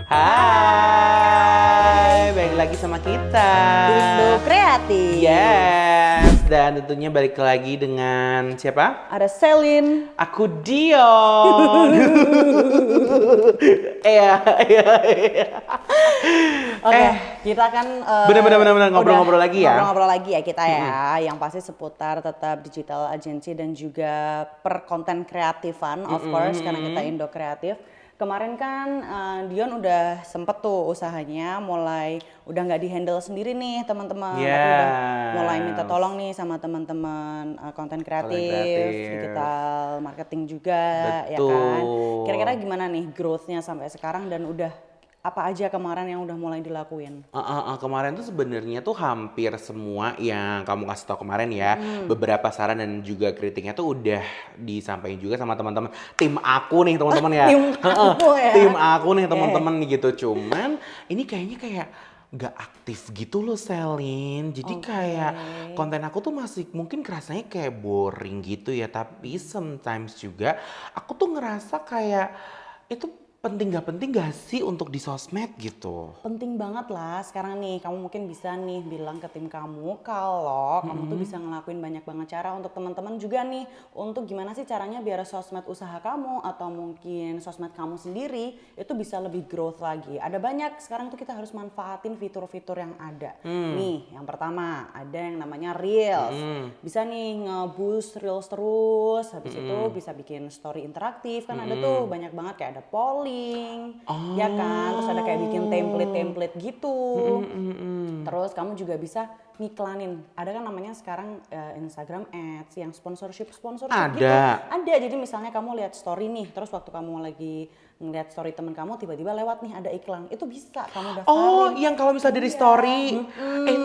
Hai, balik lagi sama kita Indo Kreatif. Yes, dan tentunya balik lagi dengan siapa? Ada Selin. Aku Dion. Iya. Oke, kita kan Bener ngobrol-ngobrol lagi ya. Ngobrol-ngobrol lagi ya kita ya, yang pasti seputar tetap digital agency dan juga per konten kreatifan of course karena kita Indo Kreatif. Kemarin kan Dion udah sempet tuh usahanya mulai udah nggak dihandle sendiri nih teman-teman, tapi udah mulai minta tolong nih sama teman-teman konten kreatif, digital marketing juga. Betul. Ya kan. Kira-kira gimana nih growth-nya sampai sekarang dan udah apa aja kemarin yang udah mulai dilakuin? Kemarin tuh sebenarnya tuh hampir semua yang kamu kasih tau kemarin ya, beberapa saran dan juga kritiknya tuh udah disampaikan juga sama teman-teman tim aku nih teman-teman ya. Tim aku nih teman-teman gitu. Cuman ini kayaknya kayak nggak aktif gitu loh Selin. Jadi kayak konten aku tuh masih mungkin kerasanya kayak boring gitu ya. Tapi sometimes juga aku tuh ngerasa kayak itu penting gak sih untuk di sosmed gitu? Penting banget lah. Sekarang nih kamu mungkin bisa nih bilang ke tim kamu kalau kamu tuh bisa ngelakuin banyak banget cara untuk teman-teman juga nih untuk gimana sih caranya biar sosmed usaha kamu atau mungkin sosmed kamu sendiri itu bisa lebih growth lagi. Ada banyak sekarang tuh kita harus manfaatin fitur-fitur yang ada. Nih yang pertama ada yang namanya Reels. Bisa nih nge-boost Reels terus. Habis itu bisa bikin story interaktif kan ada tuh banyak banget kayak ada polling. Ya kan, terus ada kayak bikin template gitu. Terus kamu juga bisa ngiklanin. Ada kan namanya sekarang Instagram Ads yang sponsorship gitu. Ada. Jadi misalnya kamu lihat story nih, terus waktu kamu lagi ngeliat story temen kamu tiba-tiba lewat nih ada iklan. Itu bisa kamu daftarin. Oh, yang kalau misalnya dari story,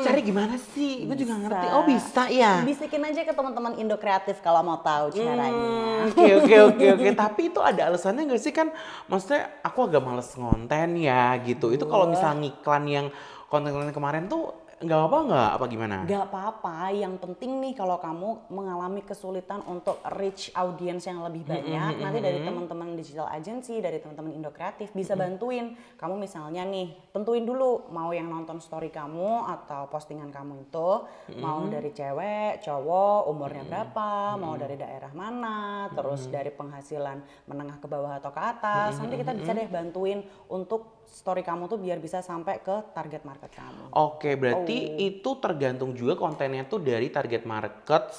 cari gimana sih? Gue juga ngerti. Oh, bisa ya. Bisikin aja ke teman-teman Indo Kreatif kalau mau tahu caranya. Oke. Tapi itu ada alasannya nggak sih kan? Maksudnya aku agak males ngonten ya gitu. Itu kalau misalnya ngiklan yang konten-konten kemarin tuh nggak apa gimana? Gak apa-apa, yang penting nih kalau kamu mengalami kesulitan untuk reach audience yang lebih banyak, nanti dari teman-teman digital agency, dari teman-teman Indo Kreatif bisa bantuin. Kamu misalnya nih, tentuin dulu mau yang nonton story kamu atau postingan kamu itu, mau dari cewek, cowok, umurnya berapa, mau dari daerah mana, terus dari penghasilan menengah ke bawah atau ke atas, nanti kita bisa deh bantuin untuk story kamu tuh biar bisa sampai ke target market kamu. Oke, berarti itu tergantung juga kontennya tuh dari target market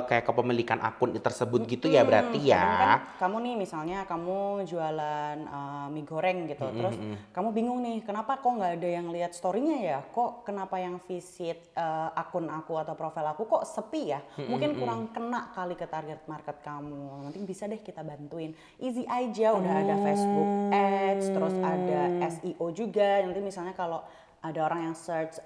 kayak kepemilikan akun tersebut gitu ya berarti ya. Kan kamu nih misalnya kamu jualan mie goreng gitu, terus kamu bingung nih kenapa kok nggak ada yang lihat story-nya ya? Kok kenapa yang visit akun aku atau profil aku kok sepi ya? Mungkin kurang kena kali ke target market kamu. Nanti bisa deh kita bantuin. Easy aja, udah ada Facebook Ads, terus ada SEO juga. Nanti misalnya kalau ada orang yang search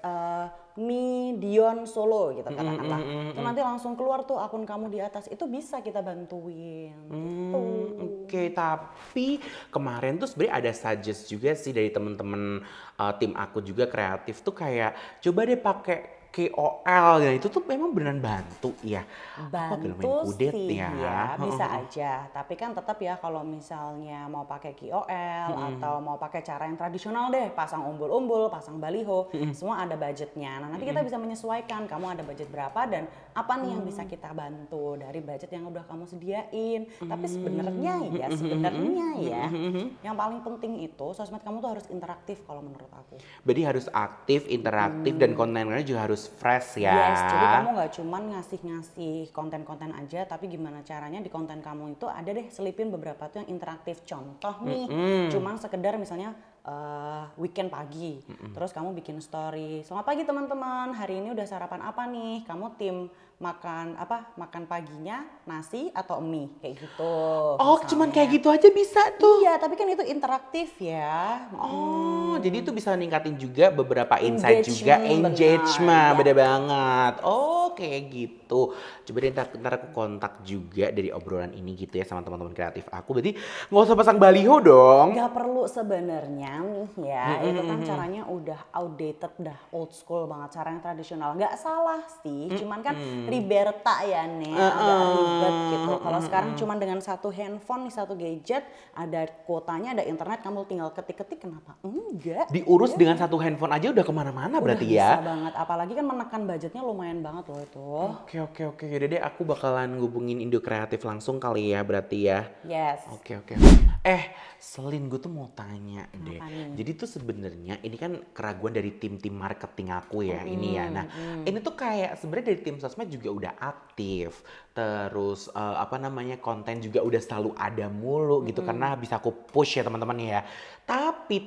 mie Dion Solo gitu katakanlah, itu nanti langsung keluar tuh akun kamu di atas. Itu bisa kita bantuin. Gitu. Oke, tapi kemarin tuh sebenarnya ada suggest juga sih dari temen-temen tim aku juga kreatif tuh kayak coba deh pakai KOL ya, itu tuh memang beneran bantu ya. Bantu sih ya, bisa aja. Tapi kan tetap ya kalau misalnya mau pakai KOL atau mau pakai cara yang tradisional deh, pasang umbul-umbul, pasang baliho, semua ada budgetnya. Nah nanti kita bisa menyesuaikan, kamu ada budget berapa dan apa nih yang bisa kita bantu dari budget yang udah kamu sediain. Tapi sebenarnya ya, yang paling penting itu sosmed kamu tuh harus interaktif kalau menurut aku. Berarti harus aktif, interaktif dan kontennya juga harus fresh ya. Yes, jadi kamu nggak cuman ngasih konten-konten aja, tapi gimana caranya di konten kamu itu ada deh selipin beberapa tuh yang interaktif. Contoh nih, cuman sekedar misalnya weekend pagi, terus kamu bikin story. Selamat pagi teman-teman, hari ini udah sarapan apa nih? Kamu tim makan apa? Makan paginya nasi atau mie kayak gitu. Oh, cuman kayak gitu aja bisa tuh. Iya, tapi kan itu interaktif ya. Oh, jadi itu bisa ningkatin juga beberapa insight juga, engagement, beda banget. Oh, kayak gitu. Coba deh ntar aku kontak juga dari obrolan ini gitu ya sama teman-teman kreatif aku. Berarti nggak usah pasang baliho dong. Gak perlu sebenarnya nih ya, itu kan caranya udah outdated, udah old school banget, cara yang tradisional. Gak salah sih, cuman kan Liberta ya nih, agak ribet gitu. Kalau sekarang cuma dengan satu handphone nih, satu gadget, ada kuotanya, ada internet, kamu tinggal ketik-ketik, kenapa enggak? Diurus dengan satu handphone aja udah kemana-mana berarti Udah bisa ya. banget, apalagi kan menekan budgetnya lumayan banget loh itu. Oke. Yaudah deh, aku bakalan ngubungin Indo Kreatif langsung kali ya berarti ya. Yes. Oke. Selin, gue tuh mau tanya deh. nih? Jadi tuh sebenarnya ini kan keraguan dari tim-tim marketing aku ya ini ya. Nah, ini tuh kayak sebenarnya dari tim sosmed juga udah aktif. Terus konten juga udah selalu ada mulu gitu karena bisa aku push ya teman-teman ya. Tapi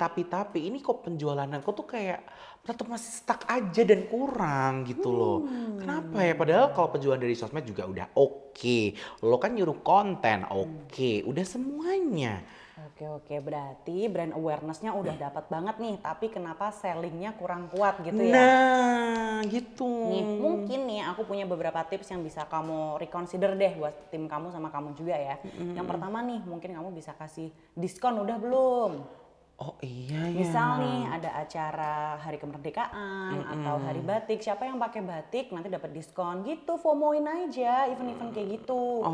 ini kok penjualan aku tuh kayak tetap masih stuck aja dan kurang gitu loh. Kenapa ya? Padahal kalau penjualan dari sosmed juga udah oke. Lo kan nyuruh konten oke, udah semuanya. Oke, berarti brand awareness-nya udah dapat banget nih, tapi kenapa sellingnya kurang kuat gitu ya? Nah, gitu. Nih, mungkin nih aku punya beberapa tips yang bisa kamu reconsider deh buat tim kamu sama kamu juga ya. Yang pertama nih, mungkin kamu bisa kasih diskon, udah belum? Oh iya ya. Misal nih ada acara hari kemerdekaan atau hari batik, siapa yang pakai batik nanti dapat diskon gitu, FOMO-in aja event-event kayak gitu.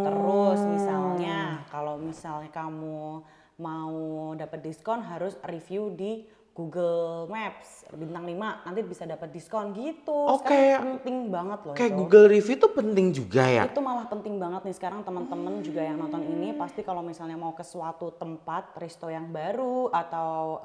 Terus misalnya kalau misalnya kamu mau dapat diskon harus review di Google Maps bintang 5 nanti bisa dapat diskon gitu. Sekarang penting banget loh kayak itu. Google Review tuh penting juga ya. Itu malah penting banget nih sekarang teman-teman juga yang nonton ini pasti kalau misalnya mau ke suatu tempat resto yang baru atau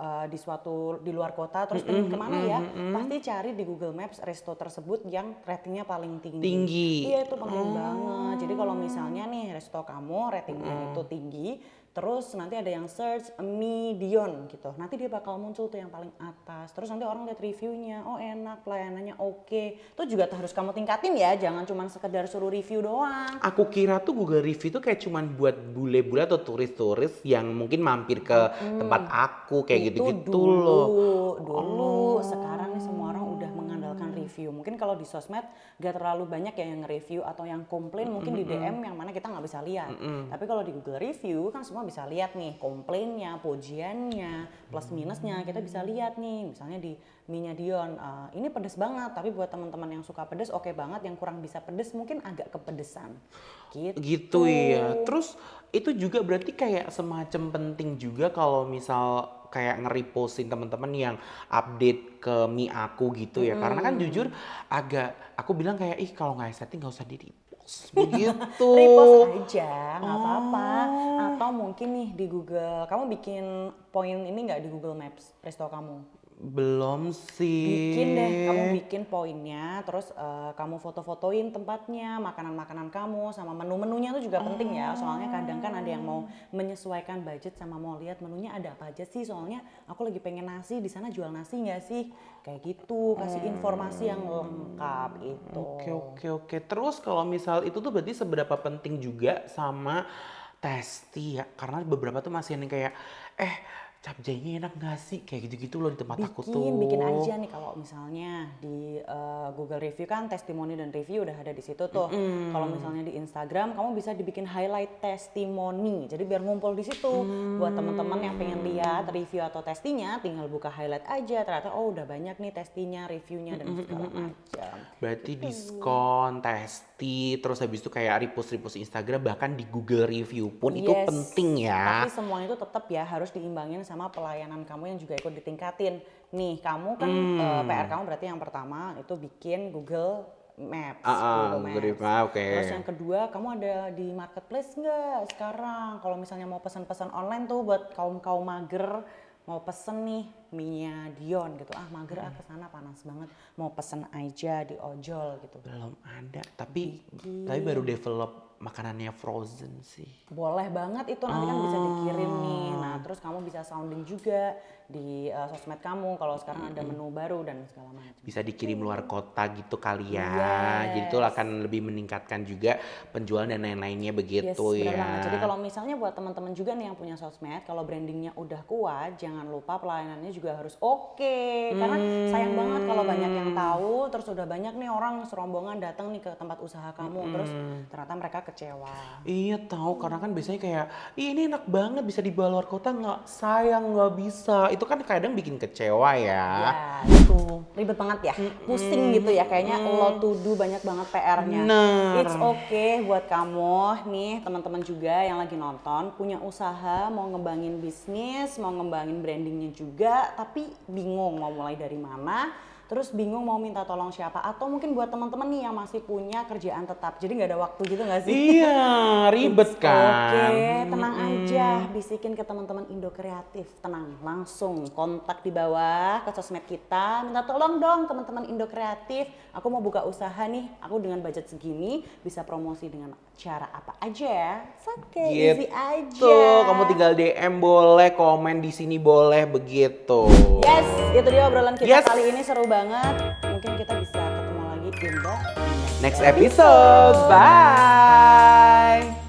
di luar kota terus pengen kemana ya pasti cari di Google Maps resto tersebut yang ratingnya paling tinggi. Iya itu penting banget. Jadi kalau misalnya nih resto kamu ratingnya itu tinggi terus nanti ada yang search median gitu. Nanti dia bakal muncul tuh yang paling atas. Terus nanti orang lihat reviewnya, oh enak, pelayanannya oke. Itu juga harus kamu tingkatin ya, jangan cuma sekedar suruh review doang. Aku kira tuh Google Review tuh kayak cuman buat bule-bule atau turis-turis yang mungkin mampir ke tempat aku kayak gitu-gitu loh. Dulu, sekarang nih semua orang udah mengandalkan review. Mungkin kalau di sosmed gak terlalu banyak ya yang nge-review atau yang komplain mungkin di DM yang mana kita nggak bisa lihat. Tapi kalau di Google Review kan semua bisa lihat nih komplainnya, pujiannya, plus minusnya kita bisa lihat nih. Misalnya di mie-nya Dion, ini pedes banget tapi buat teman-teman yang suka pedes oke banget, yang kurang bisa pedes mungkin agak kepedesan. Gitu ya. Terus itu juga berarti kayak semacam penting juga kalau misal kayak nge-repostin teman-teman yang update ke mie aku gitu ya. Karena kan jujur aku bilang kayak kalau nggak estetik nggak usah di-repost begitu. Repost aja, nggak apa-apa. Atau mungkin nih di Google, kamu bikin poin ini nggak di Google Maps resto kamu? Belum sih. Bikin deh, kamu bikin poinnya, terus kamu foto-fotoin tempatnya, makanan-makanan kamu, sama menu-menunya itu juga penting ya. Soalnya kadang kan ada yang mau menyesuaikan budget sama mau lihat menunya ada apa aja sih. Soalnya aku lagi pengen nasi, di sana jual nasi nggak sih? Kayak gitu, kasih informasi yang lengkap itu. Oke. Terus kalau misal itu tuh berarti seberapa penting juga sama testi ya? Karena beberapa tuh masih yang kayak capjainya enak gak sih? Kayak gitu-gitu loh di tempat aku tuh. Bikin aja nih kalau misalnya di Google Review kan testimoni dan review udah ada di situ tuh. Kalau misalnya di Instagram kamu bisa dibikin highlight testimoni. Jadi biar ngumpul di situ. Buat teman-teman yang pengen lihat review atau testinya tinggal buka highlight aja. Ternyata udah banyak nih testinya, reviewnya dan segala macam. Berarti diskon, testi, terus habis itu kayak repost Instagram bahkan di Google Review pun itu penting ya. Tapi semua itu tetap ya harus diimbangin sama pelayanan kamu yang juga ikut ditingkatin. Nih kamu kan PR kamu berarti yang pertama itu bikin Google Maps. Google Maps. Terus yang kedua kamu ada di marketplace nggak sekarang? Kalau misalnya mau pesan-pesan online tuh buat kaum mager mau pesen nih mie-nya Dion gitu, mager kesana panas banget, mau pesen aja di ojol gitu. Belum ada, tapi baru develop makanannya frozen sih. Boleh banget itu nanti kan bisa dikirim nih. Nah terus kamu bisa sounding juga di sosmed kamu kalau sekarang ada menu baru dan segala macam. Bisa dikirim luar kota gitu kali ya. Jadi itu akan lebih meningkatkan juga penjualan dan lain-lainnya begitu ya. Banget. Jadi kalau misalnya buat teman-teman juga nih yang punya sosmed, kalau brandingnya udah kuat, jangan lupa pelayanannya juga harus oke. Karena sayang banget kalau banyak yang tahu, terus udah banyak nih orang serombongan datang nih ke tempat usaha kamu, terus ternyata mereka kecewa. Iya tahu, karena kan biasanya kayak, "Ih, ini enak banget bisa dibawa luar kota nggak? Sayang nggak bisa." Itu kan kadang bikin kecewa ya. Ya, itu ribet banget ya, pusing gitu ya, kayaknya lo to do banyak banget PR-nya. Bener. It's okay buat kamu nih, teman-teman juga yang lagi nonton, punya usaha, mau ngembangin bisnis, mau ngembangin brandingnya juga, tapi bingung mau mulai dari mana. Terus bingung mau minta tolong siapa, atau mungkin buat teman-teman nih yang masih punya kerjaan tetap, jadi nggak ada waktu gitu nggak sih? Iya, ribet kan. Oke, tenang aja, bisikin ke teman-teman Indo Kreatif, tenang, langsung kontak di bawah ke sosmed kita, minta tolong dong teman-teman Indo Kreatif, aku mau buka usaha nih, aku dengan budget segini bisa promosi dengan cara apa aja ya? Oke, easy aja. Tuh, kamu tinggal DM boleh, komen di sini boleh, begitu. Yes, itu dia obrolan kita Yes. kali ini, seru banget. Mungkin kita bisa ketemu lagi di Next episode, bye.